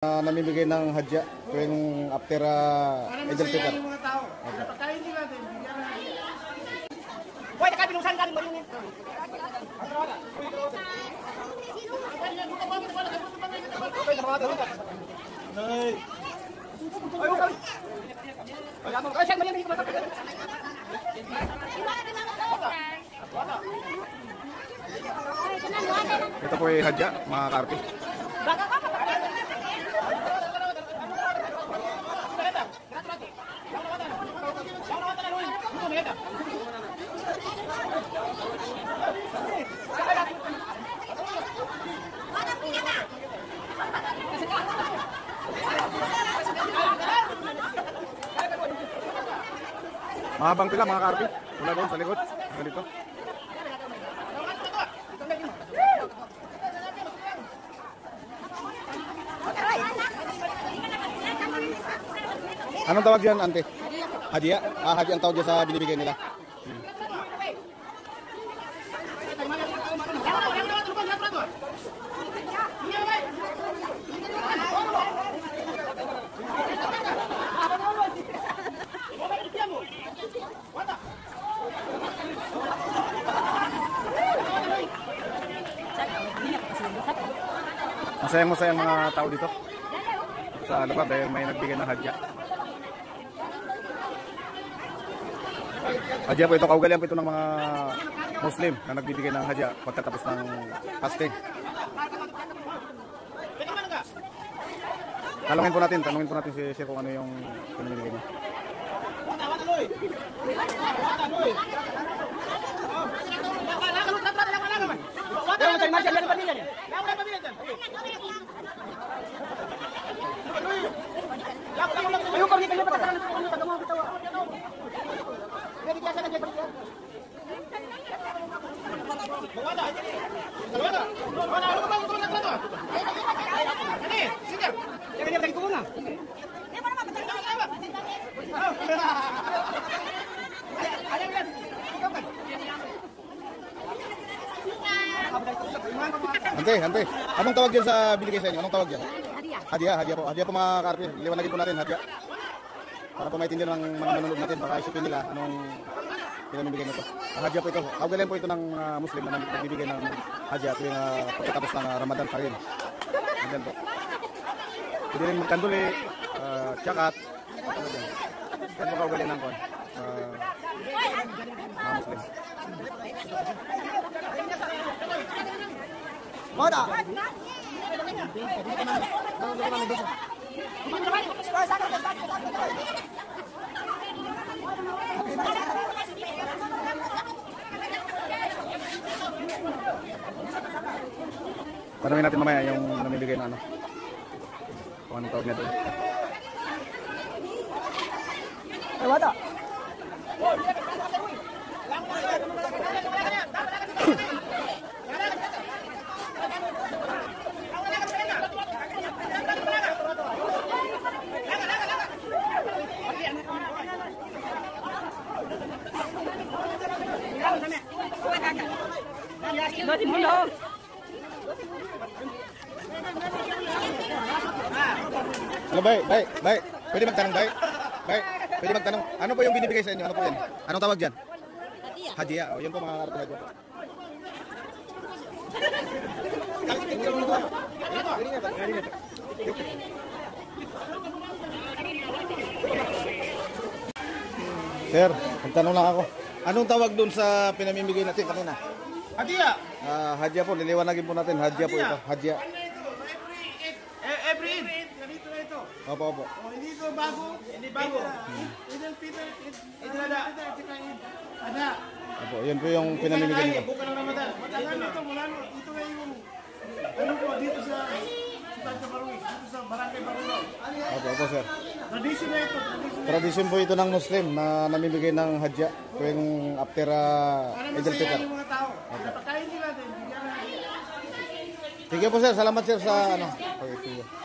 Namimigay ng hadya tuwing after Idul Fitr. Yung mga tao. Napakain nila din. Bigyan na hadya. Hoy, nakabinusan ka rin ba yun? Ito po ay hadya, mga karpi. Mahabang pila mga karpi. Mula doon sa likod. Ganito. Anong tawag yan, ante? Hadiya? Hadiya ang tawag dyan sa binibigay nila. Masayang-masayang mga tao dito sa lugar dahil may nagbigay ng hadya. Hadya po ito, kaugalian po ito ng mga Muslim na nagbibigay ng hadya pagkatapos ng fasting. Tanungin po natin si Sir kung ano yung pinamimigay niya. Ante, anong tawag dyan sa binigay sa inyo? Anong tawag dyan? Hadiya po. Hadiya po mga karpi. Liwanagin po natin, hadiya. Para po maintindihan ng mga manunod natin, baka isipin nila anong pinamimigay nito. Hadiya po ito. Kaugalian po ito ng Muslim na nagbibigay ng hadiya tuwing pagkatapos ng Ramadan pa rin. Hadiyan po. Pwede rin magkanduli, tsakat. Yan po kaugalian ng mga Muslim. Moda. Tanungin natin mamaya yung namibigay na ano. Kung anong tawag nito. Moda. Ano bay? Pwede magtanong bay? Pwede magtanong. Ano po yung binibigay sa inyo? Ano po yan? Anong tawag dyan? Hadiya. O, yun po mga karpi hadya. Sir, magtanong lang ako. Anong tawag doon sa pinamimigay natin kanina? Hadya. Hadya po, liliwanagin po natin. Hadya po ito. Hadya. Every Eid. Ganito na ito. Opo. Hindi ito bago. Hindi bago. Idul Fitr. Idul Adha. Adha. Opo, yan po yung pinamimigay nito. Bukan ng Ramadan. Matagal nito mula ito na yung ano po dito sa Tanto Barui, dito sa Barangay Barulao. Opo, sir. Tradisyon na ito. Tradisyon po ito ng Muslim na namimigay ng hadya tuwing after Idul Fitr. Yung mga tao. Napakain nila din. Bigyan na hadya. Sige po sir, salamat sir sa ano. Okay,